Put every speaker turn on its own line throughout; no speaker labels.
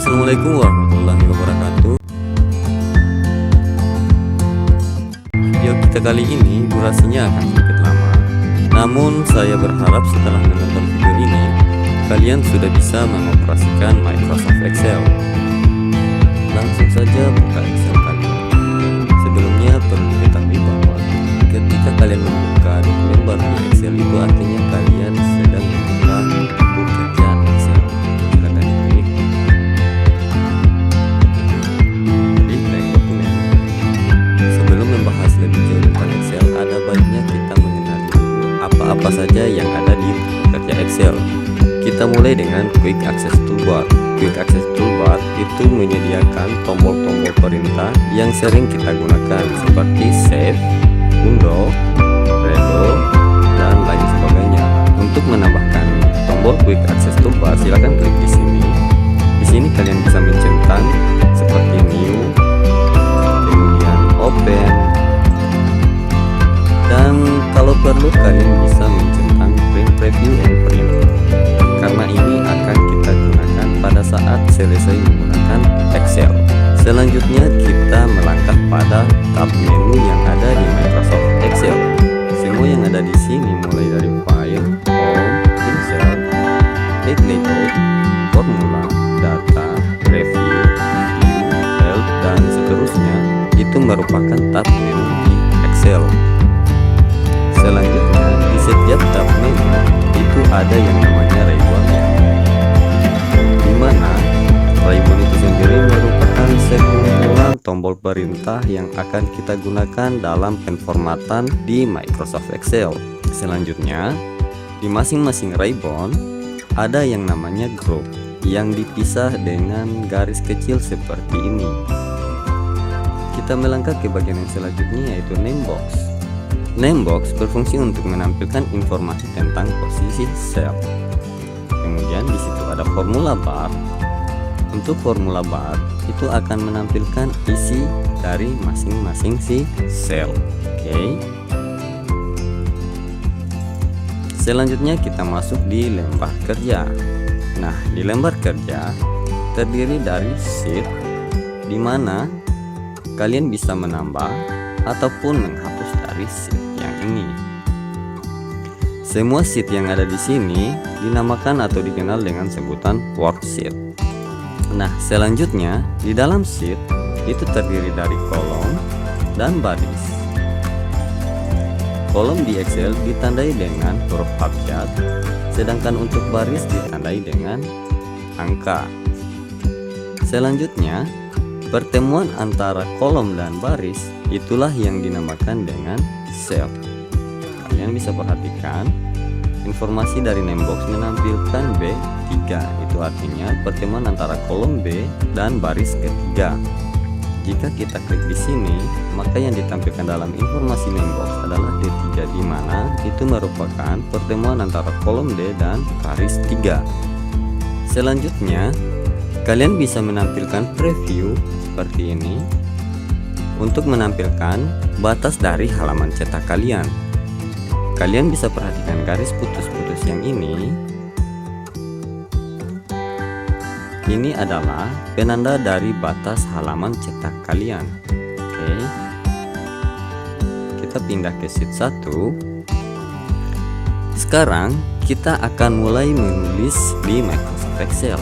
Assalamualaikum warahmatullahi wabarakatuh. Video kita kali ini durasinya akan sedikit lama, namun saya berharap setelah menonton video ini kalian sudah bisa mengoperasikan Microsoft Excel. Langsung saja buka Excel kalian. Sebelumnya perlu diketahui bahwa ketika kalian membuka dokumen baru di Excel itu artinya kalian sedang membuka buku kerja Excel. Silakan diklik dokumen. Sebelum membahas lebih jauh tentang Excel, ada baiknya kita mengenali dulu apa-apa saja yang ada di buku kerja Excel. Kita mulai dengan Quick Access Toolbar. Quick Access Toolbar itu menyediakan tombol-tombol perintah yang sering kita gunakan seperti Save, Undo, Redo, dan lain sebagainya. Untuk menambahkan tombol Quick Access Toolbar, silakan klik di sini. Di sini kalian bisa mencentang seperti New, kemudian Open, dan kalau perlu kalian bisa mencentang Print Preview and Print, karena ini akan kita gunakan pada saat selesai menggunakan Excel. Selanjutnya kita melangkah pada tab menu yang ada di Microsoft Excel. Semua yang ada di sini mulai dari File, Home, Insert, Take Layout, Formula, Data, Review, View, Help, dan seterusnya itu merupakan tab menu di Excel. Selanjutnya di setiap tab menu itu ada yang namanya ribbon, di mana ribbon itu sendiri merupakan sekumpulan tombol perintah yang akan kita gunakan dalam penformatan di Microsoft Excel. Selanjutnya di masing-masing ribbon ada yang namanya group yang dipisah dengan garis kecil seperti ini. Kita melangkah ke bagian yang selanjutnya, yaitu name box. Name box berfungsi untuk menampilkan informasi tentang posisi sel. Kemudian di situ ada formula bar. Untuk formula bar itu akan menampilkan isi dari masing-masing si sel. Oke. Selanjutnya kita masuk di lembar kerja. Nah, di lembar kerja terdiri dari sheet, di mana kalian bisa menambah ataupun menghapus dari sheet yang ini. Semua sheet yang ada di sini dinamakan atau dikenal dengan sebutan worksheet. Nah, selanjutnya di dalam sheet itu terdiri dari kolom dan baris. Kolom di Excel ditandai dengan huruf abjad, sedangkan untuk baris ditandai dengan angka. Selanjutnya, pertemuan antara kolom dan baris itulah yang dinamakan dengan sel. Kalian bisa perhatikan informasi dari name box menampilkan B3, itu artinya pertemuan antara kolom B dan baris ketiga. Jika kita klik di sini, maka yang ditampilkan dalam informasi name box adalah D3, di mana itu merupakan pertemuan antara kolom D dan baris 3. Selanjutnya, kalian bisa menampilkan preview seperti ini untuk menampilkan batas dari halaman cetak kalian. Kalian bisa perhatikan garis putus-putus yang ini. Ini adalah penanda dari batas halaman cetak kalian. Oke. Kita pindah ke sheet 1. Sekarang kita akan mulai menulis di Microsoft Excel.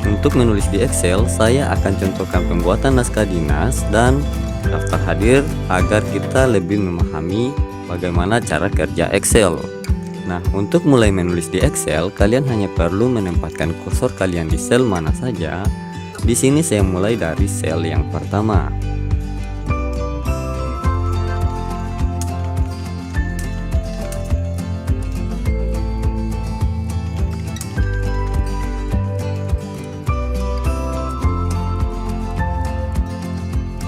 Untuk menulis di Excel, saya akan contohkan pembuatan naskah dinas dan daftar hadir agar kita lebih memahami bagaimana cara kerja Excel. Nah, untuk mulai menulis di Excel, kalian hanya perlu menempatkan kursor kalian di sel mana saja. Di sini saya mulai dari sel yang pertama.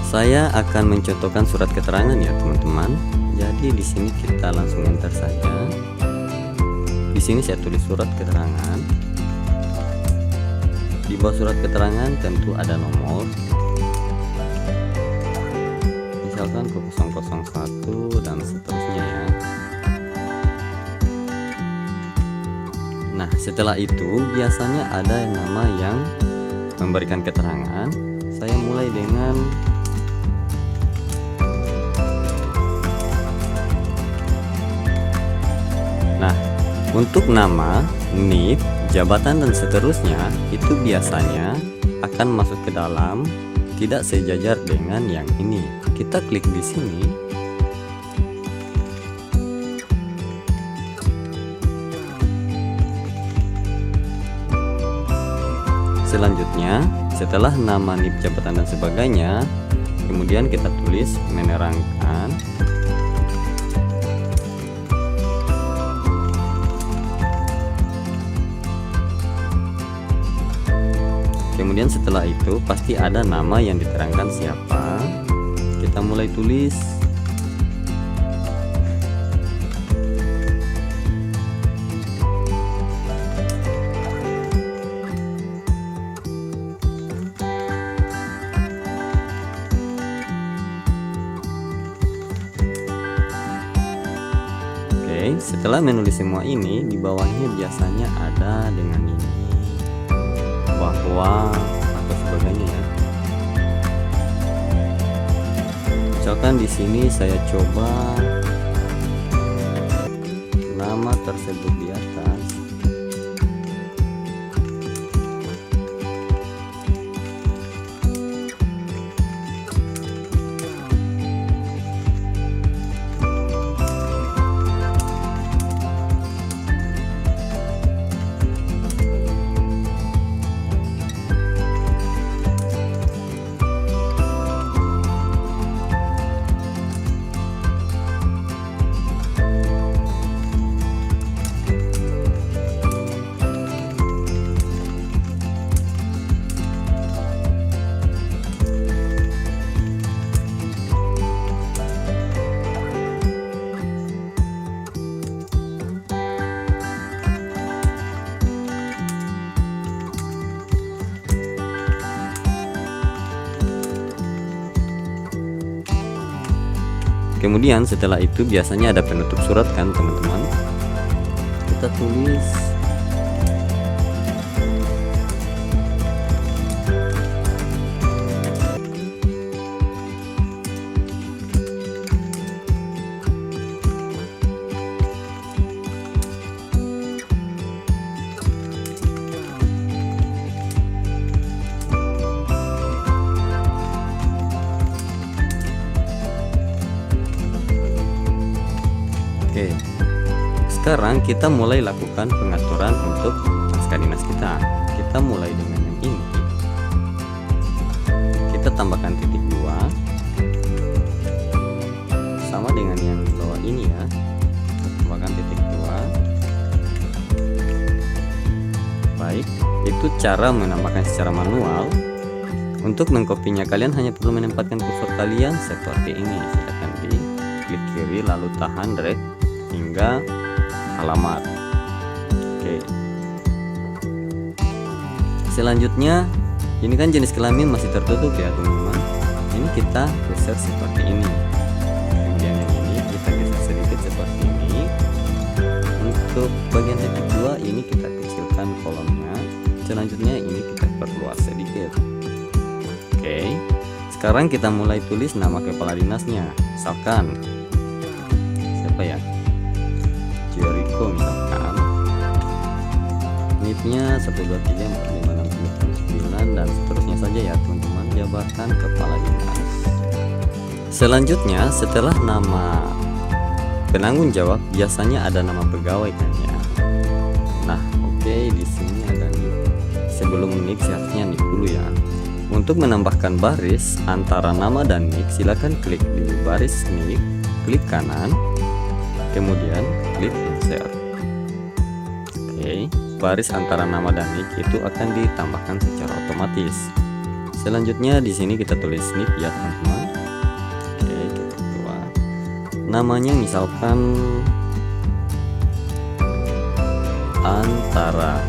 Saya akan mencontohkan surat keterangan ya, teman-teman. Jadi di sini kita langsung enter saja. Di sini saya tulis surat keterangan. Di bawah surat keterangan tentu ada nomor. Misalkan ke 001 dan seterusnya ya. Nah, setelah itu biasanya ada nama yang memberikan keterangan, saya mulai dengan untuk nama, NIK, jabatan dan seterusnya itu biasanya akan masuk ke dalam, tidak sejajar dengan yang ini. Kita klik di sini. Selanjutnya, setelah nama, NIK, jabatan dan sebagainya, kemudian kita tulis menerangkan kemudian setelah itu pasti ada nama yang diterangkan siapa. Kita mulai tulis. Oke, setelah menulis semua ini, di bawahnya biasanya ada dengan ini, bahwa atau sebagainya ya. Misalkan di sini saya coba nama tersebut di atas. Kemudian setelah itu biasanya ada penutup surat kan teman-teman. Kita tulis Oke, sekarang kita mulai lakukan pengaturan untuk naskah dinas kita. Kita mulai dengan yang ini. Kita tambahkan titik 2 sama dengan yang bawah ini ya. Kita tambahkan titik 2. Baik, itu cara menambahkan secara manual. Untuk mengkopinya kalian hanya perlu menempatkan kursor kalian seperti ini. Silakan di klik kiri lalu tahan drag hingga alamat. Oke. Selanjutnya, ini kan jenis kelamin masih tertutup ya teman-teman. Ini kita geser seperti ini. Kemudian yang ini kita geser sedikit seperti ini. Untuk bagian titik 2 ini kita kecilkan kolomnya. Selanjutnya ini kita perluas sedikit. Oke. Sekarang kita mulai tulis nama kepala dinasnya. Misalkan siapa ya? Jericho misalkan. NIP-nya 1234569 dan seterusnya saja ya teman-teman. Jabatan kepala dinas. Selanjutnya setelah nama penanggung jawab biasanya ada nama pegawai kan ya. Nah, oke, di sini ada NIP. Sebelum NIP seharusnya NIP dulu ya. Untuk menambahkan baris antara nama dan NIP, silakan klik di baris NIP, klik kanan, kemudian klik insert. Oke, baris antara nama dan NIK itu akan ditambahkan secara otomatis. Selanjutnya di sini kita tulis NIP ya teman-teman. Oke, kita buat namanya misalkan antara.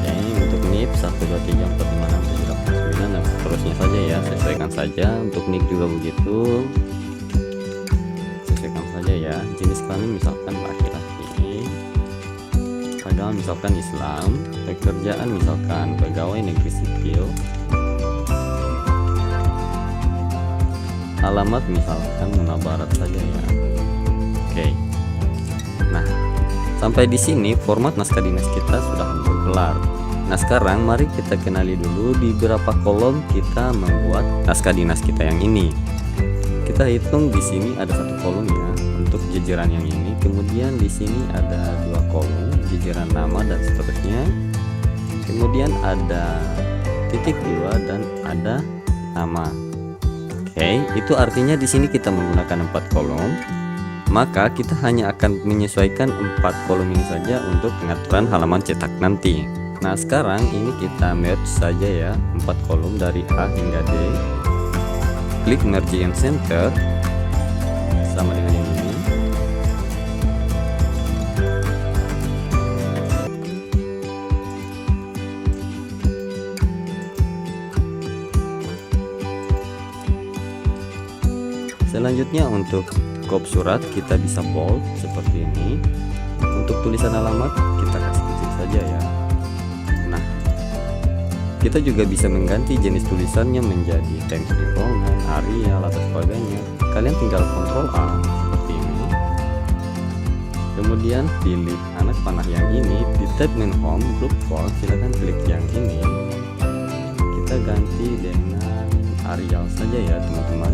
Oke, untuk NIP 123456789 dan seterusnya saja ya, sesuaikan saja. Untuk NIK juga begitu. Ya, jenis kelamin misalkan laki-laki, agama misalkan Islam, pekerjaan misalkan pegawai negeri sipil, alamat misalkan Muna Barat saja ya. Oke. Nah, sampai di sini format naskah dinas kita sudah kelar. Nah, sekarang mari kita kenali dulu di berapa kolom kita membuat naskah dinas kita yang ini. Kita hitung di sini ada 1 kolom ya untuk jajaran yang ini. Kemudian di sini ada 2 kolom jajaran nama dan seterusnya. Kemudian ada titik 2 dan ada nama. Oke, itu artinya di sini kita menggunakan 4 kolom. Maka kita hanya akan menyesuaikan 4 kolom ini saja untuk pengaturan halaman cetak nanti. Nah, sekarang ini kita merge saja ya 4 kolom dari A hingga D. Klik merge yang center sama dengan yang ini. Selanjutnya untuk kop surat kita bisa bold seperti ini. Untuk tulisan alamat kita kasih kecil saja ya. Nah, kita juga bisa mengganti jenis tulisannya menjadi teks Roman, Arial atau sebagainya. Kalian tinggal Ctrl A seperti ini. Kemudian pilih anak panah yang ini di tab main home group font, silahkan klik yang ini. Kita ganti dengan Arial saja ya teman-teman.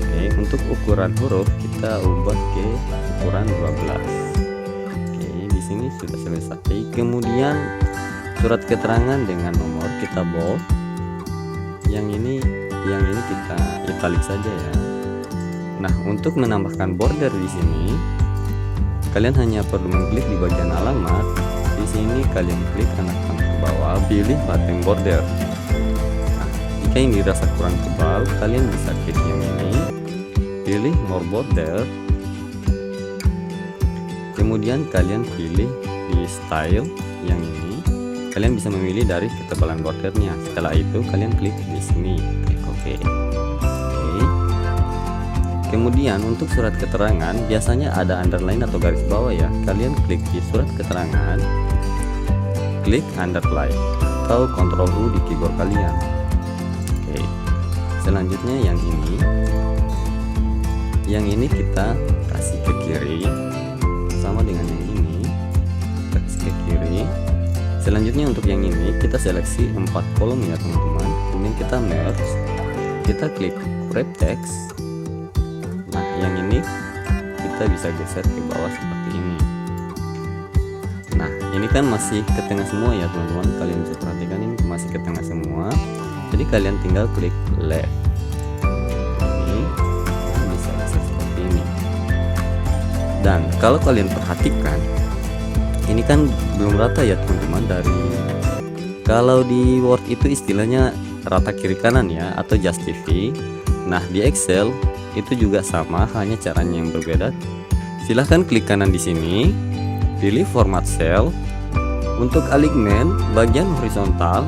Oke, untuk ukuran huruf kita ubah ke ukuran 12. Oke, di sini sudah selesai. Kemudian surat keterangan dengan nomor kita bold. Yang ini kita italic saja ya. Nah, untuk menambahkan border di sini, kalian hanya perlu mengklik di bagian alamat. Di sini kalian klik anak panah ke bawah, pilih button border. Nah, jika ini dirasa kurang tebal, kalian bisa klik yang ini, pilih more border. Kemudian kalian pilih di style yang ini. Kalian bisa memilih dari ketebalan bordernya. Setelah itu kalian klik di sini, klik OK. Oke. Kemudian untuk surat keterangan biasanya ada underline atau garis bawah ya. Kalian klik di surat keterangan, klik underline atau Ctrl U di keyboard kalian. Oke. Selanjutnya yang ini. Yang ini kita kasih ke kiri sama dengan yang ini. Kita kasih ke kiri. Selanjutnya untuk yang ini kita seleksi 4 kolom ya teman-teman. Kemudian kita merge, kita klik wrap text. Nah, yang ini kita bisa geser ke bawah seperti ini. Nah, ini kan masih ke tengah semua ya teman-teman. Kalian bisa perhatikan ini masih ke tengah semua. Jadi kalian tinggal klik left. Ini bisa geser seperti ini. Dan kalau kalian perhatikan, ini kan belum rata ya teman-teman. Dari kalau di Word itu istilahnya rata kiri kanan ya, atau justify. Nah, di Excel itu juga sama, hanya caranya yang berbeda. Silahkan klik kanan di sini, pilih format cell. Untuk alignment bagian horizontal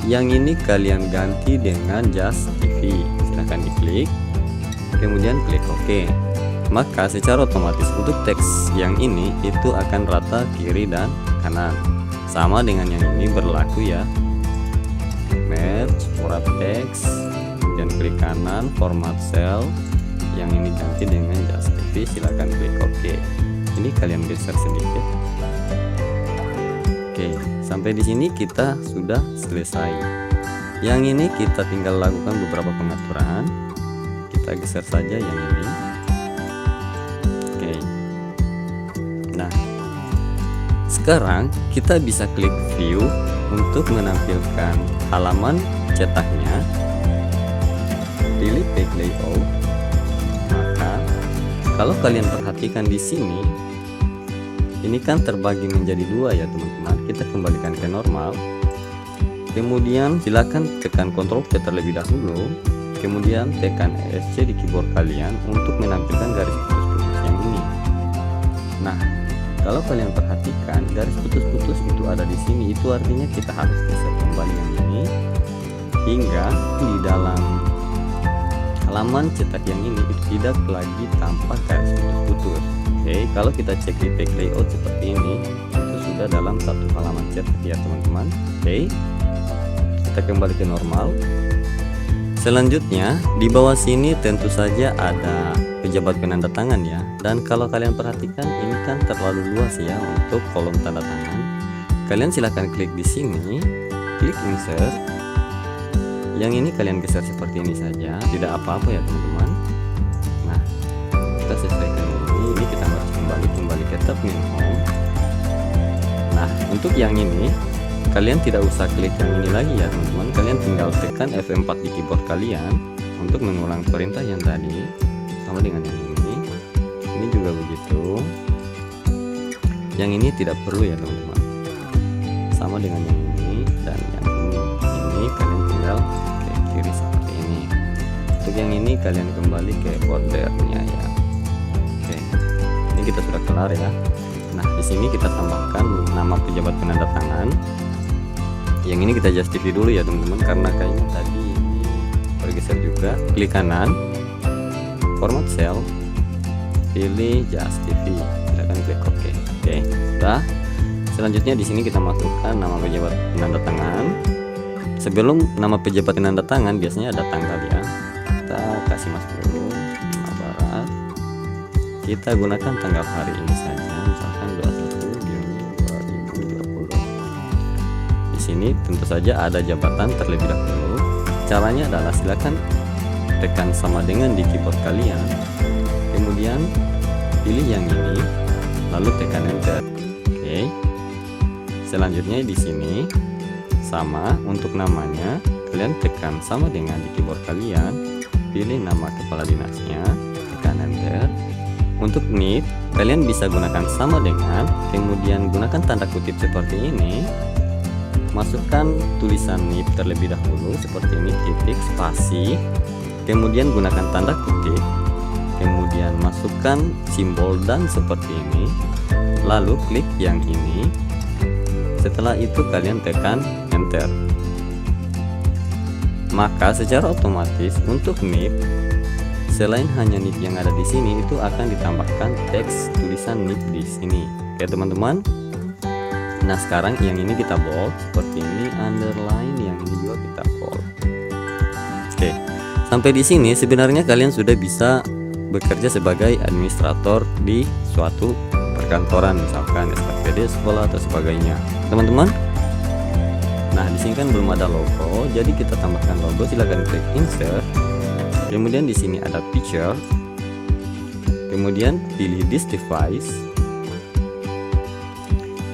yang ini kalian ganti dengan justify. Silahkan diklik, kemudian klik OK. Maka secara otomatis untuk teks yang ini itu akan rata kiri dan kanan. Sama dengan yang ini berlaku ya. Merge, wrap text, kemudian klik kanan, format cell. Yang ini ganti dengan justify, silakan klik OK. Ini kalian geser sedikit. Oke, sampai di sini kita sudah selesai. Yang ini kita tinggal lakukan beberapa pengaturan. Kita geser saja yang ini. Sekarang kita bisa klik view untuk menampilkan halaman cetaknya. Pilih page layout. Maka kalau kalian perhatikan di sini, ini kan terbagi menjadi 2 ya teman-teman. Kita kembalikan ke normal. Kemudian silakan tekan Ctrl V terlebih dahulu. Kemudian tekan ESC di keyboard kalian untuk menampilkan garis putus-putus yang ini. Nah, kalau kalian perhatikan garis putus-putus itu ada di sini, itu artinya kita harus geser kembali yang ini hingga di dalam halaman cetak yang ini itu tidak lagi tampak garis putus-putus. Oke, kalau kita cek di page layout seperti ini, itu sudah berada dalam satu halaman chat ya teman-teman. Oke, kita kembali ke normal. Selanjutnya di bawah sini tentu saja ada pejabat penanda tangan ya. Dan kalau kalian perhatikan ini kan terlalu luas ya untuk kolom tanda tangan. Kalian silahkan klik di sini, klik insert. Yang ini kalian geser seperti ini saja, tidak apa-apa ya teman-teman. Nah, kita sesuaikan ini kita harus kembali ke tab main home. Nah, untuk yang ini kalian tidak usah klik yang ini lagi ya teman-teman. Kalian tinggal tekan F4 di keyboard kalian untuk mengulang perintah yang tadi, sama dengan yang ini. Ini juga begitu. Yang ini tidak perlu ya teman-teman, sama dengan yang ini dan yang ini. Ini kalian tinggal ke kiri seperti ini. Untuk yang ini kalian kembali ke bordernya ya. Oke, ini kita sudah kelar ya. Nah, di sini kita tambahkan nama pejabat penanda tangan. Yang ini kita justify dulu ya teman-teman, karena kayaknya tadi ini bergeser juga. Klik kanan, format cell, pilih justify, silakan klik OK. Oke, sudah. Selanjutnya di sini kita masukkan nama pejabat penanda tangan. Sebelum nama pejabat penanda tangan biasanya ada tanggal ya. Kita kasih masuk dulu nama barat. Kita gunakan tanggal hari ini saja, misalkan 21 Juni 2020. Di sini tentu saja ada jabatan terlebih dahulu. Caranya adalah silakan tekan sama dengan di keyboard kalian. Kemudian pilih yang ini, lalu tekan enter. Oke. Selanjutnya di sini sama untuk namanya, kalian tekan sama dengan di keyboard kalian, pilih nama kepala dinasnya, tekan enter. Untuk NIP kalian bisa gunakan sama dengan, kemudian gunakan tanda kutip seperti ini, masukkan tulisan NIP terlebih dahulu seperti ini, titik spasi, kemudian gunakan tanda kutip, kemudian masukkan simbol dan seperti ini, lalu klik yang ini. Setelah itu kalian tekan enter. Maka secara otomatis untuk NIP, selain hanya NIP yang ada di sini, itu akan ditambahkan teks tulisan NIP di sini. Oke teman-teman. Nah, sekarang yang ini kita bold seperti ini, underline, yang ini juga kita bold. Oke. Sampai di sini sebenarnya kalian sudah bisa bekerja sebagai administrator di suatu perkantoran, misalkan SKPD, sekolah atau sebagainya. Teman-teman. Nah, di sini kan belum ada logo, jadi kita tambahkan logo. Silakan klik insert. Kemudian di sini ada picture. Kemudian pilih this device.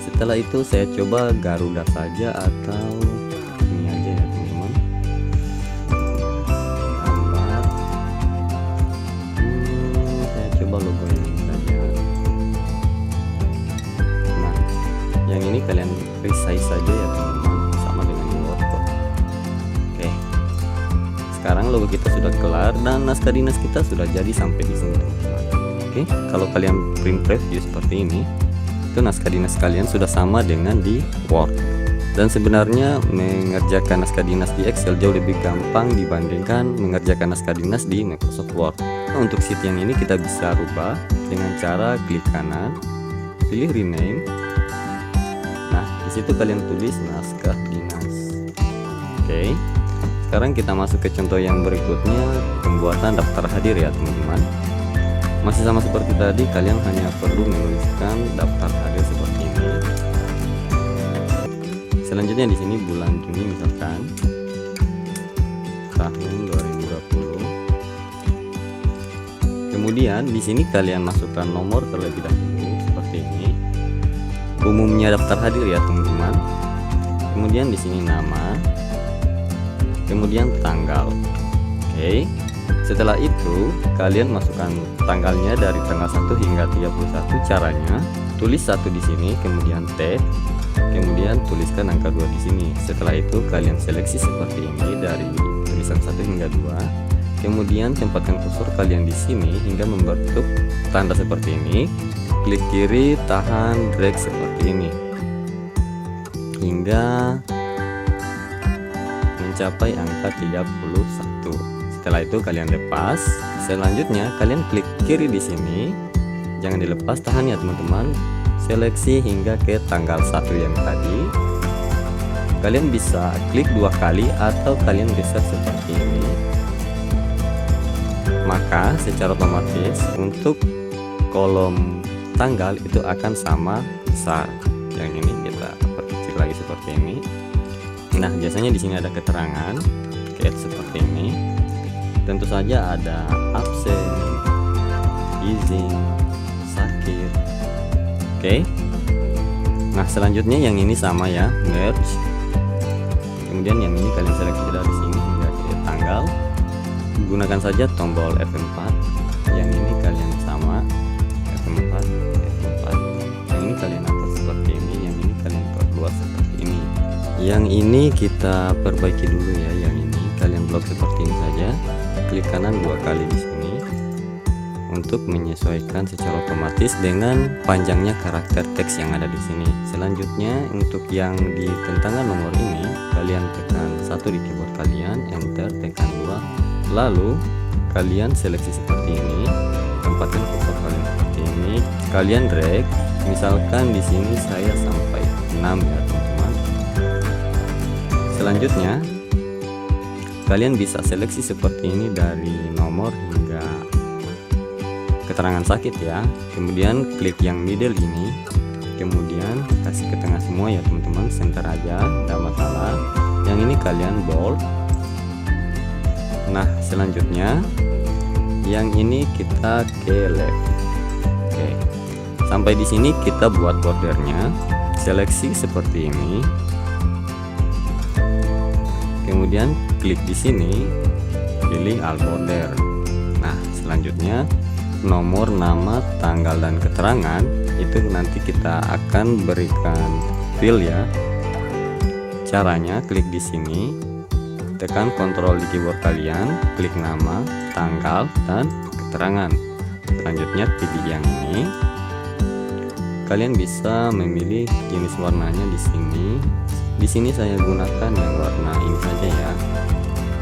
Setelah itu saya coba Garuda saja atau ini aja ya teman-teman. Gambar. Saya coba logo ini saja. Nah, yang ini kalian resize saja ya teman-teman, sama dengan Word. Oke. Sekarang logo kita sudah kelar dan naskah dinas kita sudah jadi sampai di sini teman-teman. Oke, kalau kalian print preview seperti ini, itu naskah dinas kalian sudah sama dengan di Word. Dan sebenarnya mengerjakan naskah dinas di Excel jauh lebih gampang dibandingkan mengerjakan naskah dinas di Microsoft Word. Nah, untuk sheet yang ini kita bisa rubah dengan cara klik kanan, pilih rename. Nah, di situ kalian tulis naskah dinas. Oke. Sekarang kita masuk ke contoh yang berikutnya, pembuatan daftar hadir ya teman-teman. Masih sama seperti tadi, kalian hanya perlu menuliskan daftar hadir seperti ini. Selanjutnya di sini bulan Juni misalkan tahun 2020. Kemudian di sini kalian masukkan nomor terlebih dahulu seperti ini. Umumnya daftar hadir ya teman-teman. Kemudian di sini nama. Kemudian tanggal. Oke. Setelah itu kalian masukkan tanggalnya dari tanggal 1 hingga 31. Caranya tulis 1 di sini, kemudian T, kemudian tuliskan angka 2 di sini. Setelah itu kalian seleksi seperti ini dari tulisan 1 hingga 2. Kemudian tempatkan kursor kalian di sini hingga membentuk tanda seperti ini. Klik kiri, tahan, drag seperti ini hingga mencapai angka 31. Setelah itu kalian lepas. Selanjutnya kalian klik kiri di sini. Jangan dilepas, tahan ya teman-teman. Seleksi hingga ke tanggal 1 yang tadi. Kalian bisa klik 2 kali atau kalian geser seperti ini. Maka secara otomatis untuk kolom tanggal itu akan sama besar. Yang ini kita perkecil lagi seperti ini. Nah, biasanya di sini ada keterangan kayak seperti ini. Tentu saja ada absen, izin, sakit. Oke. Nah, selanjutnya yang ini sama ya, merge. Kemudian yang ini kalian seleksi dari sini hingga ke tanggal. Gunakan saja tombol F4. Yang ini kalian sama F4, F4. Yang ini kalian atur seperti ini, yang ini kalian perluas seperti ini. Yang ini kita perbaiki dulu ya. Yang ini kalian blok seperti ini saja. Klik kanan 2 kali di sini untuk menyesuaikan secara otomatis dengan panjangnya karakter teks yang ada di sini. Selanjutnya untuk yang di tentangan nomor ini kalian tekan 1 di keyboard kalian, enter, tekan 2, lalu kalian seleksi seperti ini, tempatkan kursor kalian seperti ini, kalian drag. Misalkan di sini saya sampai 6 ya teman-teman. Selanjutnya kalian bisa seleksi seperti ini dari nomor hingga keterangan sakit ya. Kemudian klik yang middle ini, kemudian kasih ke tengah semua ya teman-teman, center aja, tidak masalah. Yang ini kalian bold. Nah, selanjutnya yang ini kita ke left. Oke. Sampai di sini kita buat bordernya, seleksi seperti ini. Kemudian klik di sini, pilih all border. Nah, selanjutnya nomor, nama, tanggal, dan keterangan itu nanti kita akan berikan fill ya. Caranya klik di sini, tekan kontrol di keyboard kalian, klik nama, tanggal, dan keterangan. Selanjutnya pilih yang ini. Kalian bisa memilih jenis warnanya di sini. Di sini saya gunakan yang warna ini saja ya.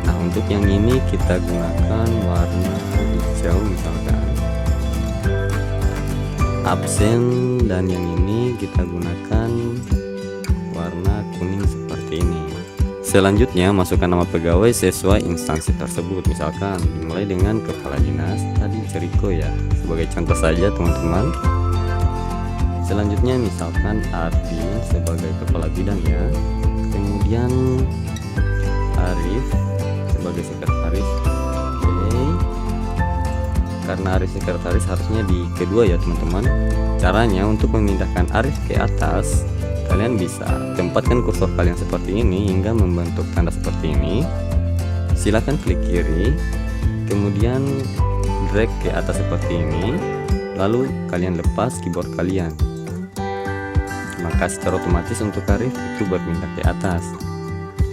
Nah, untuk yang ini kita gunakan warna hijau misalkan. Absen, dan yang ini kita gunakan warna kuning seperti ini. Selanjutnya masukkan nama pegawai sesuai instansi tersebut. Misalkan dimulai dengan kepala dinas, tadi Ceriko ya, sebagai contoh saja teman-teman. Selanjutnya misalkan Ardin sebagai kepala bidang ya. Kemudian Arif sebagai sekretaris. Oke. Karena Arif sekretaris harusnya di kedua ya teman-teman. Caranya untuk memindahkan Arif ke atas, kalian bisa tempatkan kursor kalian seperti ini hingga membentuk tanda seperti ini. Silakan klik kiri, kemudian drag ke atas seperti ini, lalu kalian lepas keyboard kalian. Maka secara otomatis untuk Arif itu berpindah ke atas.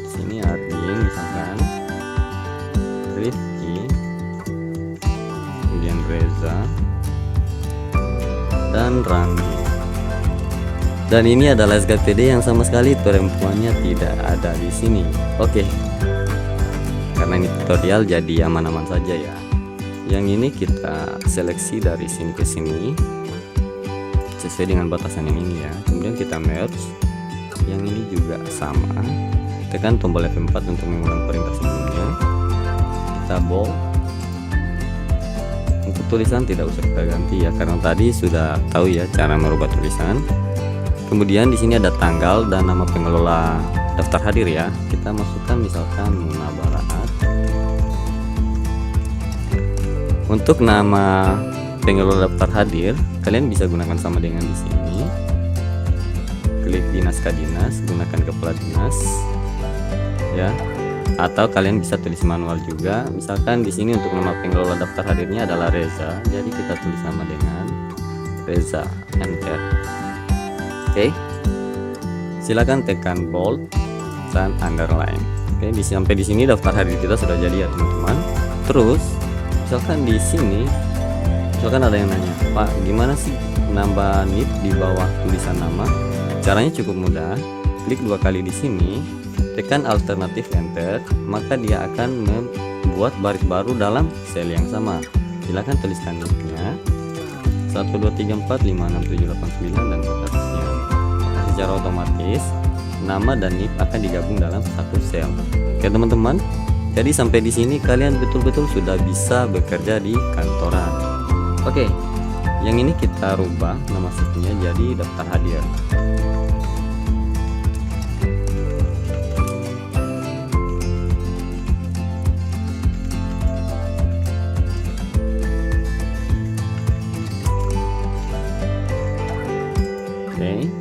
Sini Ardin misalkan, Rifki, kemudian Reza, dan Randi. Dan ini adalah SKPD yang sama sekali perempuannya tidak ada di sini. Oke. Karena ini tutorial jadi aman-aman saja ya. Yang ini kita seleksi dari sini ke sini sesuai dengan batasan yang ini ya. Kemudian kita merge. Yang ini juga sama. Tekan tombol F4 untuk mengulang perintah sebelumnya. Kita bold. Untuk tulisan tidak usah kita ganti ya, karena tadi sudah tahu ya cara merubah tulisan. Kemudian di sini ada tanggal dan nama pengelola daftar hadir ya. Kita masukkan misalkan Muna Baraat. Untuk nama pengelola daftar hadir, kalian bisa gunakan sama dengan di sini. Klik dinas ke dinas, gunakan kepala dinas, ya. Atau kalian bisa tulis manual juga. Misalkan di sini untuk nama pengelola daftar hadirnya adalah Reza, jadi kita tulis nama dengan Reza, enter. Oke. Silakan tekan bold dan underline. Oke, sampai di sini daftar hadir kita sudah jadi ya teman-teman. Terus, misalkan di sini misalkan ada yang nanya, Pak, gimana sih nambah nip di bawah tulisan nama? Caranya cukup mudah. Klik 2 kali di sini, tekan alternatif enter, maka dia akan membuat baris baru dalam sel yang sama. Silakan tuliskan nipnya. 1 2 3 4 5 6 7 8 9 dan seterusnya. Maka secara otomatis nama dan NIP akan digabung dalam satu sel. Oke teman-teman, jadi sampai di sini kalian betul-betul sudah bisa bekerja di kantoran. Oke, yang ini kita rubah nama setnya jadi daftar hadir. Oke,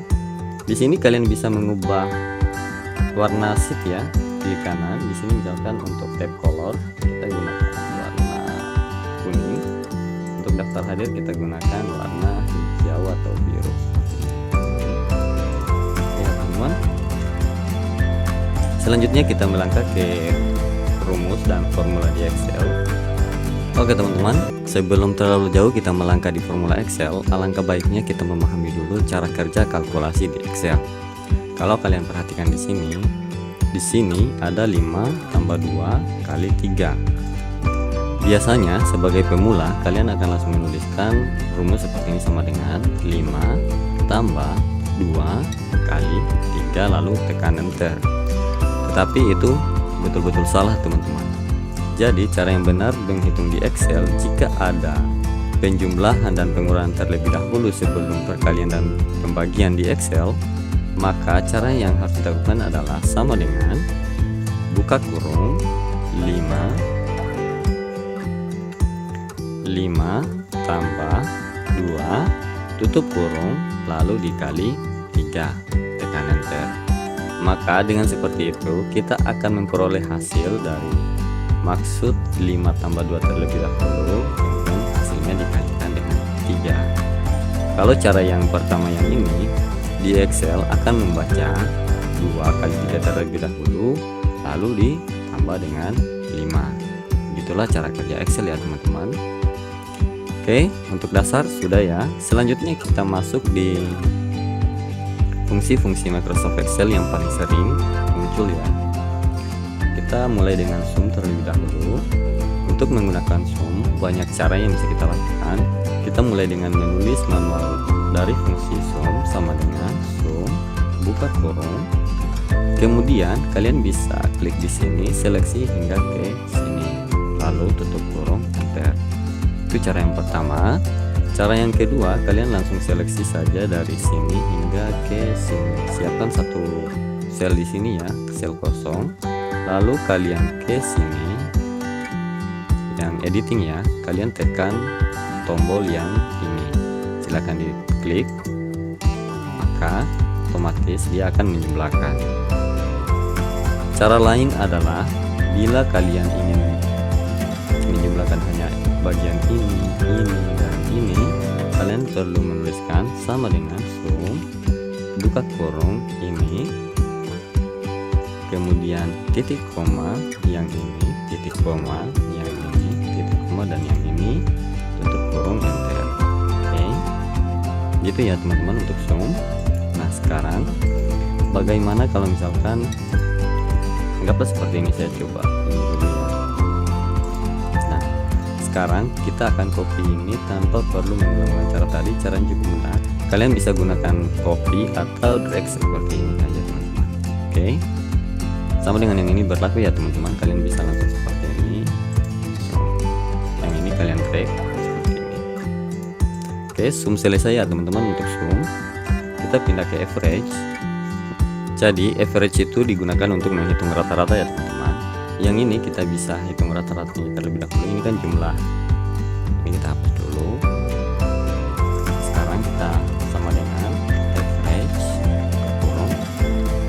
di sini kalian bisa mengubah warna sheet ya. Klik kanan di sini, misalkan untuk tab color kita gunakan warna kuning, untuk daftar hadir kita gunakan warna hijau atau biru. Oke teman-teman, selanjutnya kita melangkah ke rumus dan formula di Excel. Oke teman-teman, sebelum terlalu jauh kita melangkah di formula Excel, alangkah baiknya kita memahami dulu cara kerja kalkulasi di Excel. Kalau kalian perhatikan di sini ada 5 tambah 2 kali 3. Biasanya sebagai pemula kalian akan langsung menuliskan rumus seperti ini, sama dengan 5 tambah 2 kali 3 lalu tekan enter. Tetapi itu betul-betul salah teman-teman. Jadi cara yang benar menghitung di Excel, jika ada penjumlahan dan pengurangan terlebih dahulu sebelum perkalian dan pembagian di Excel, maka cara yang harus dilakukan adalah sama dengan buka kurung 5 tambah 2 tutup kurung lalu dikali 3 tekan enter. Maka dengan seperti itu kita akan memperoleh hasil dari maksud 5 tambah 2 terlebih dahulu, kemudian hasilnya dikalikan dengan 3. Kalau cara yang pertama yang ini, di Excel akan membaca 2 kali 3 terlebih dahulu lalu ditambah dengan 5. Itulah cara kerja Excel ya teman-teman. Oke, untuk dasar sudah ya. Selanjutnya kita masuk di fungsi-fungsi Microsoft Excel yang paling sering muncul ya. Kita mulai dengan sum terlebih dahulu. Untuk menggunakan sum banyak cara yang bisa kita lakukan. Kita mulai dengan menulis manual dari fungsi sum, sama dengan sum buka kurung. Kemudian kalian bisa klik di sini, seleksi hingga ke sini, lalu tutup kurung enter. Itu cara yang pertama. Cara yang kedua, kalian langsung seleksi saja dari sini hingga ke sini. Siapkan satu sel di sini ya, sel kosong. Lalu kalian ke sini yang editing ya, kalian tekan tombol yang ini, silahkan diklik, maka otomatis dia akan menjumlahkan. Cara lain adalah bila kalian ingin menjumlahkan hanya bagian ini, dan ini, kalian perlu menuliskan sama dengan sum buka kurung ini, kemudian titik koma yang ini, titik koma yang ini, titik koma dan yang ini, tutup kurung enter. Oke, gitu ya teman-teman untuk sum. Nah sekarang bagaimana kalau misalkan anggaplah seperti ini, saya coba ini dulu ya. Nah sekarang kita akan copy ini tanpa perlu mengulang cara tadi. Caranya cukup mudah, kalian bisa gunakan copy atau drag seperti ini aja teman-teman. Oke, sama dengan yang ini berlaku ya teman-teman, kalian bisa langsung seperti ini. Yang ini kalian drag seperti ini. Oke, sum selesai ya teman-teman. Untuk sum kita pindah ke average. Jadi average itu digunakan untuk menghitung rata-rata ya teman-teman. Yang ini kita bisa hitung rata-ratanya terlebih dahulu. Ini kan jumlah, ini kita hapus dulu. Sekarang kita sama dengan average kurung,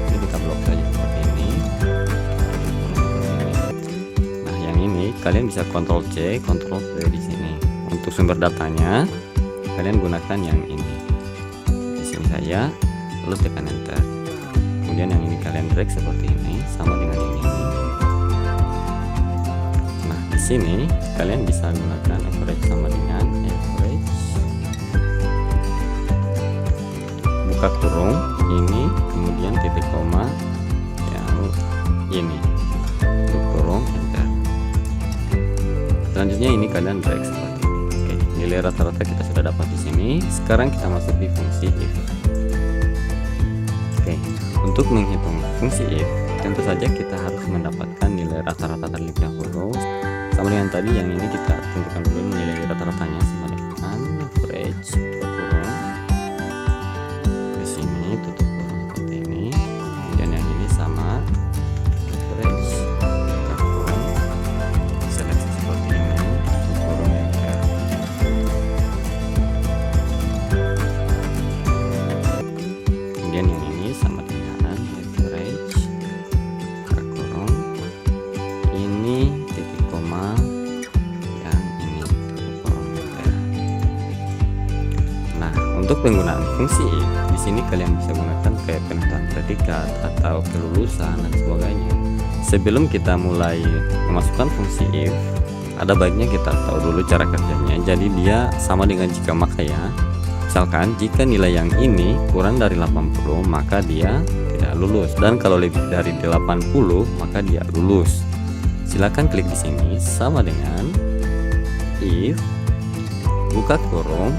ini kita blok saja seperti ini. Nah yang ini kalian bisa Ctrl C, Ctrl V di sini. Untuk sumber datanya kalian gunakan yang ini di sini saja, lalu tekan enter. Kemudian yang ini kalian drag seperti ini, sama dengan yang ini. Nah di sini kalian bisa gunakan average sama dengan average buka kurung ini, kemudian titik koma yang ini, tutup kurung enter. Selanjutnya ini kalian drag seperti ini. Oke, nilai rata-rata kita sudah dapat di sini. Sekarang kita masuk di fungsi if. Oke, untuk menghitung fungsi if, tentu saja kita harus mendapatkan nilai rata-rata terlebih dahulu. Sama dengan tadi, yang ini kita tentukan dulu nilai rata-ratanya sama dengan average kurung di sini tutup kurung seperti ini. Kemudian yang ini sama average kurung, seleksi seperti ini, tutup kurung enter. Kemudian yang ini sama dengan average kurung, ini titik koma, yang ini tutup kurung enter. Nah, untuk penggunaan fungsi if, di sini kalian bisa gunakan kayak penataan predikat atau kelulusan dan sebagainya. Sebelum kita mulai memasukkan fungsi if, ada baiknya kita tahu dulu cara kerjanya. Jadi dia sama dengan jika maka ya. Misalkan jika nilai yang ini kurang dari 80, maka dia tidak lulus, dan kalau lebih dari 80 maka dia lulus. Silakan klik di sini sama dengan if, buka kurung,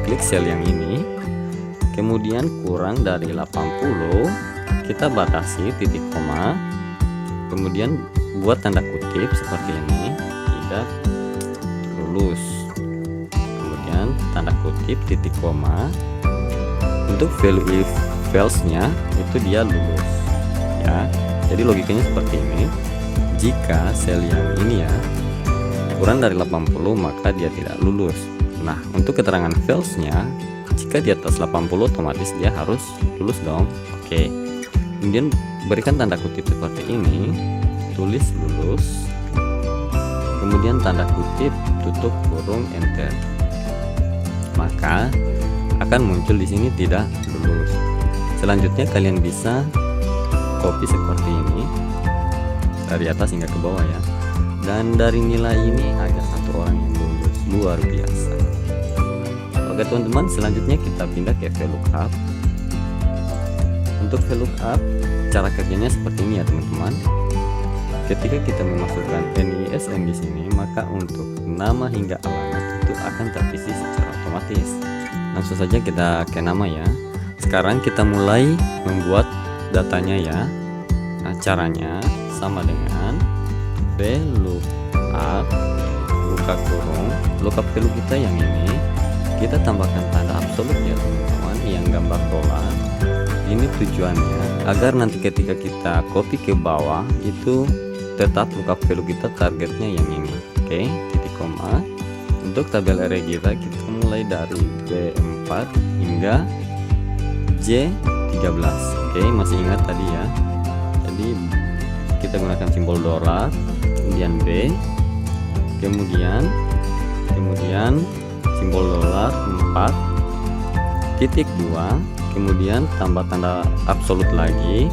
klik sel yang ini, kemudian kurang dari 80, kita batasi titik koma, kemudian buat tanda kutip seperti ini, tidak lulus, kemudian tanda kutip titik koma. Untuk value if false-nya itu dia lulus ya. Jadi logikanya seperti ini, jika sel yang ini ya kurang dari 80 maka dia tidak lulus. Nah, untuk keterangan false-nya, jika di atas 80 otomatis dia harus lulus dong. Oke. Kemudian berikan tanda kutip seperti ini, tulis lulus, kemudian tanda kutip tutup kurung enter. Maka akan muncul di sini tidak lulus. Selanjutnya kalian bisa copy seperti ini dari atas hingga ke bawah ya. Dan dari nilai ini ada satu orang yang lulus, luar biasa. Oke teman-teman, selanjutnya kita pindah ke VLOOKUP. Untuk VLOOKUP, cara kerjanya seperti ini ya teman-teman. Ketika kita memasukkan NISN di sini, maka untuk nama hingga alamat itu akan terisi secara otomatis. Langsung saja kita ke nama ya. Sekarang kita mulai membuat datanya ya. Nah, caranya sama dengan VLOOKUP, buka kurung, lookup value kita yang ini, kita tambahkan tanda absolut ya teman-teman, yang gambar dolar. Ini tujuannya agar nanti ketika kita copy ke bawah itu tetap lookup value kita targetnya yang ini. Oke, titik koma. Untuk tabel array kita mulai dari B4 hingga J13. Oke, masih ingat tadi ya. Jadi kita gunakan simbol dolar, kemudian B, kemudian simbol dolar 4 titik 2, kemudian tambah tanda absolut lagi.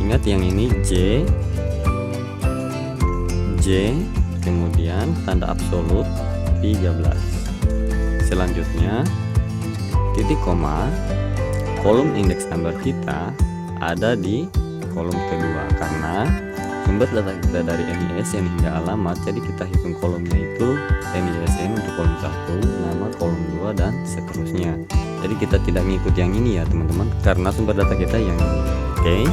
Ingat yang ini J, kemudian tanda absolut 13. Selanjutnya titik koma, kolom index number kita ada di kolom kedua karena sumber data kita dari NISN hingga alamat, jadi kita hitung kolomnya itu NISN untuk kolom 1, nama kolom 2 dan seterusnya. Jadi kita tidak mengikuti yang ini ya teman-teman, karena sumber data kita yang ini. Oke.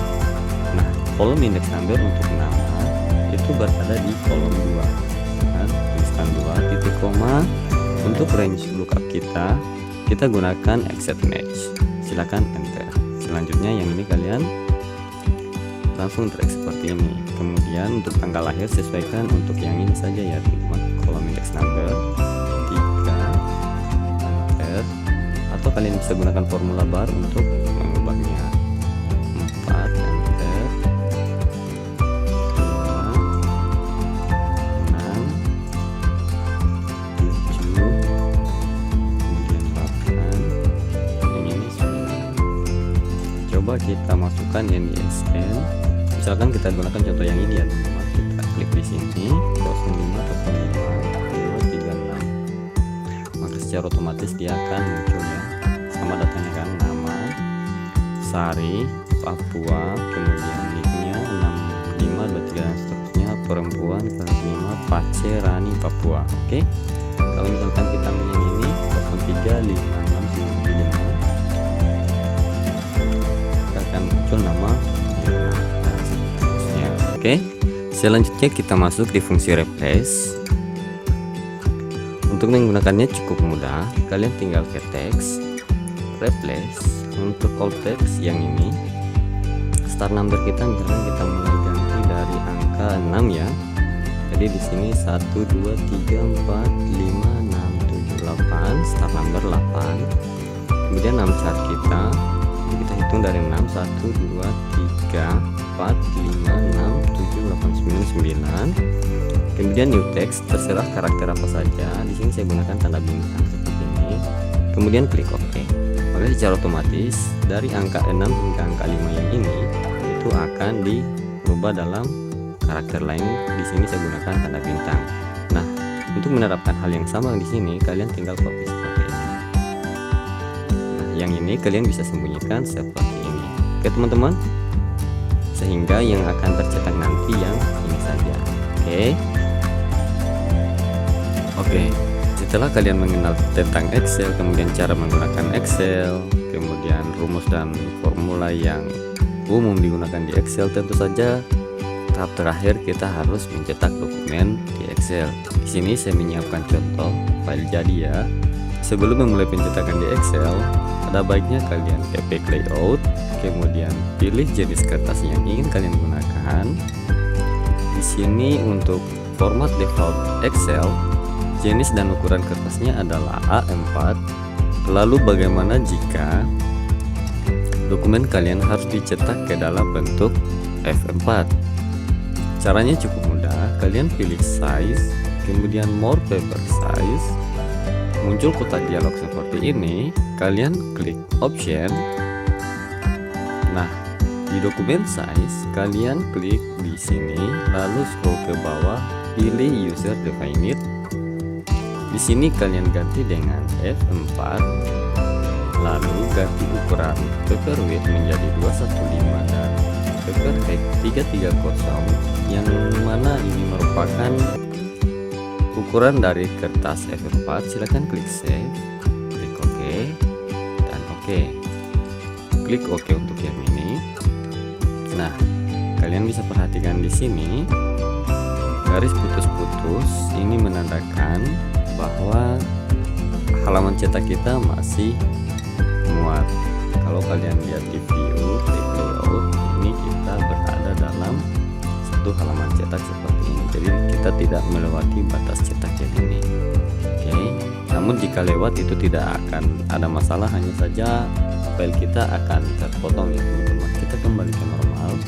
Nah, kolom index number untuk nama itu berada di kolom 2. Nah, tuliskan 2 titik koma. Untuk range lookup kita gunakan exact match. Silakan enter. Selanjutnya yang ini kalian langsung drag seperti ini. Kemudian untuk tanggal lahir sesuaikan untuk yang ini saja ya teman-teman, kolom index number 3 enter, atau kalian bisa gunakan formula bar untuk mengubahnya. 4 enter, 5 6 7, kemudian 8, yang ini 9. Coba kita masukkan NISN. Misalkan kita gunakan contoh yang ini ya teman-teman, kita klik di sini 0505 236, maka secara otomatis dia akan muncul ya, sama datanya kan, nama Sari Papua, kemudian nicknya 6523 dan seterusnya, perempuan kelas 5 Pace Rani Papua. Oke, Kalau misalkan kita yang ini 035695, akan muncul nama Mirna dan seterusnya. Oke, selanjutnya kita masuk di fungsi replace. Untuk menggunakannya cukup mudah, kalian tinggal ke teks, replace. Untuk all text yang ini, start number kita misalnya kita mulai ganti dari angka 6 ya. Jadi di sini 1 2 3 4 5 6 7 8, start number 8. Kemudian nama chart kita hitung dari 6 1 2 3 4 5 6 7 8 9 9. Kemudian new text, terserah karakter apa saja. Di sini saya gunakan tanda bintang seperti ini. Kemudian klik OK. Maka secara otomatis dari angka 6 hingga angka 5 yang ini itu akan dirubah dalam karakter lain. Di sini saya gunakan tanda bintang. Nah, untuk menerapkan hal yang sama di sini, kalian tinggal copy seperti ini. Nah, yang ini kalian bisa sembunyikan seperti ini. Oke teman-teman, sehingga yang akan tercetak nanti yang ini saja. Oke, setelah kalian mengenal tentang Excel, kemudian cara menggunakan Excel, kemudian rumus dan formula yang umum digunakan di Excel, tentu saja tahap terakhir kita harus mencetak dokumen di Excel. Di sini saya menyiapkan contoh file jadi ya. Sebelum memulai pencetakan di Excel, ada baiknya kalian ke page layout, kemudian pilih jenis kertas yang ingin kalian gunakan. Di sini untuk format default Excel, jenis dan ukuran kertasnya adalah A4. Lalu bagaimana jika dokumen kalian harus dicetak ke dalam bentuk F4? Caranya cukup mudah, kalian pilih size, kemudian more paper size. Muncul kotak dialog seperti ini, kalian klik option. Nah, di dokumen size kalian klik di sini, lalu scroll ke bawah, pilih user defined. Di sini kalian ganti dengan F4, lalu ganti ukuran paper width menjadi 215 dan paper height 330, yang mana ini merupakan ukuran dari kertas F4. Silahkan klik save, klik OK, dan OK. Klik OK untuk yang ini. Nah, kalian bisa perhatikan di sini garis putus-putus ini menandakan bahwa halaman cetak kita masih muat. Kalau kalian lihat di view klik layout, ini kita berada dalam satu halaman cetak seperti ini. Jadi kita tidak melewati batas cetak yang ini. Oke. Namun jika lewat itu tidak akan ada masalah, hanya saja file kita akan terpotong ya teman-teman. Kita kembali ke normal.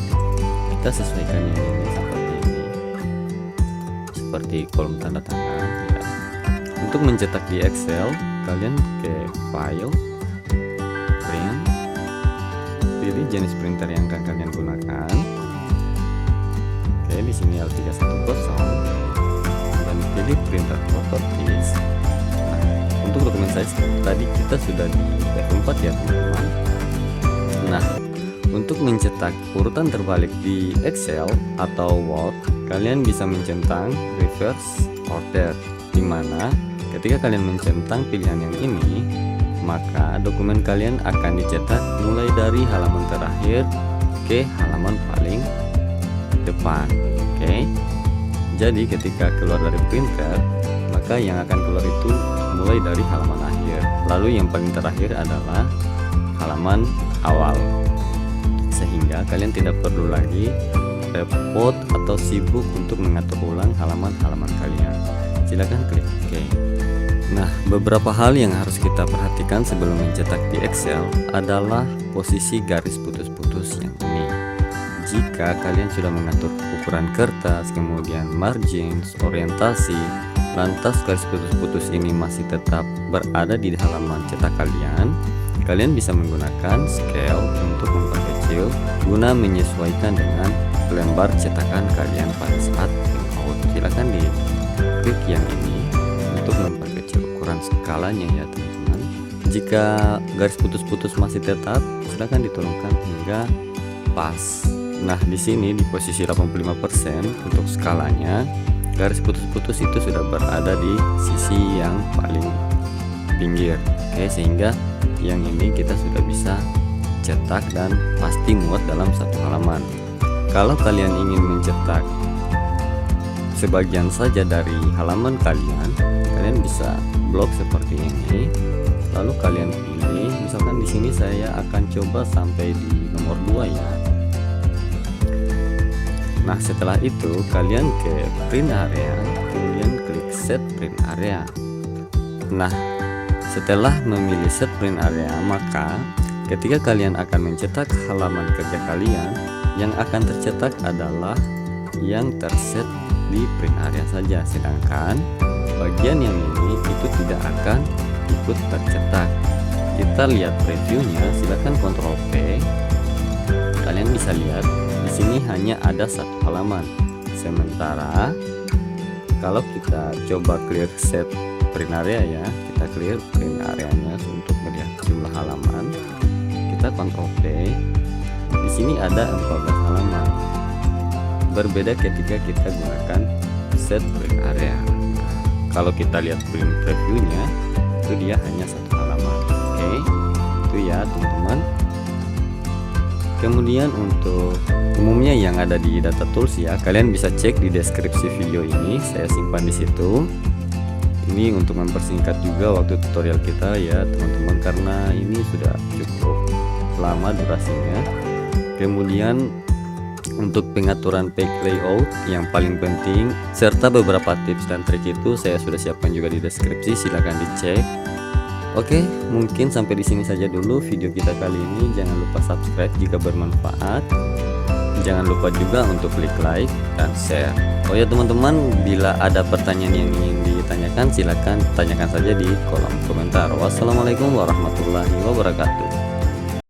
Kita sesuaikan yang ini seperti ini. Seperti kolom tanda tangan ya. Untuk mencetak di Excel, kalian ke file, print, pilih jenis printer yang akan kalian gunakan. Oke, di sini L310 dan pilih printer properties. Nah, untuk dokumen size tadi kita sudah di F4 ya teman-teman. Nah, untuk mencetak urutan terbalik di Excel atau Word, kalian bisa mencentang reverse order, di mana ketika kalian mencentang pilihan yang ini, maka dokumen kalian akan dicetak mulai dari halaman terakhir ke halaman paling depan. Oke. Jadi ketika keluar dari printer, maka yang akan keluar itu mulai dari halaman akhir. Lalu yang paling terakhir adalah halaman awal. Sehingga kalian tidak perlu lagi repot atau sibuk untuk mengatur ulang halaman-halaman kalian. Silakan klik OK. Nah, beberapa hal yang harus kita perhatikan sebelum mencetak di Excel adalah posisi garis putus-putus yang ini. Jika kalian sudah mengatur ukuran kertas, kemudian margins, orientasi, lantas garis putus-putus ini masih tetap berada di halaman cetak kalian, kalian bisa menggunakan scale untuk memperkecil guna menyesuaikan dengan lembar cetakan kalian pada saat print out. Silakan di klik yang ini untuk memperkecil ukuran skalanya ya teman-teman. Jika garis putus-putus masih tetap, silakan diturunkan hingga pas. Nah, di sini di posisi 85% untuk skalanya. garis putus-putus itu sudah berada di sisi yang paling pinggir. Oke, sehingga yang ini kita sudah bisa cetak dan pasti muat dalam satu halaman. Kalau kalian ingin mencetak sebagian saja dari halaman kalian bisa blok seperti ini. Lalu kalian pilih, misalkan di sini saya akan coba sampai di nomor 2 ya. Nah, setelah itu kalian ke print area, kemudian klik set print area. Nah, setelah memilih set print area, maka ketika kalian akan mencetak halaman kerja kalian, yang akan tercetak adalah yang terset di print area saja, sedangkan bagian yang ini itu tidak akan ikut tercetak. Kita lihat previewnya, silakan Ctrl P. Kalian bisa lihat di sini hanya ada satu halaman. Sementara kalau kita coba clear set print area ya, kita clear print areanya untuk melihat jumlah halaman. Kita Ctrl P. Di sini ada 14 halaman. Berbeda ketika kita gunakan set print area. Kalau kita lihat print previewnya, itu dia hanya satu halaman. Oke, itu ya teman-teman. Kemudian untuk umumnya yang ada di data tools ya, kalian bisa cek di deskripsi video ini, saya simpan di situ. Ini untuk mempersingkat juga waktu tutorial kita ya teman-teman, karena ini sudah cukup lama durasinya. Kemudian untuk pengaturan page layout yang paling penting serta beberapa tips dan trik itu saya sudah siapkan juga di deskripsi, silahkan dicek. Oke, mungkin sampai di sini saja dulu video kita kali ini. Jangan lupa subscribe jika bermanfaat. Jangan lupa juga untuk klik like dan share. Oh ya teman-teman, bila ada pertanyaan yang ingin ditanyakan silahkan tanyakan saja di kolom komentar. Wassalamualaikum warahmatullahi wabarakatuh.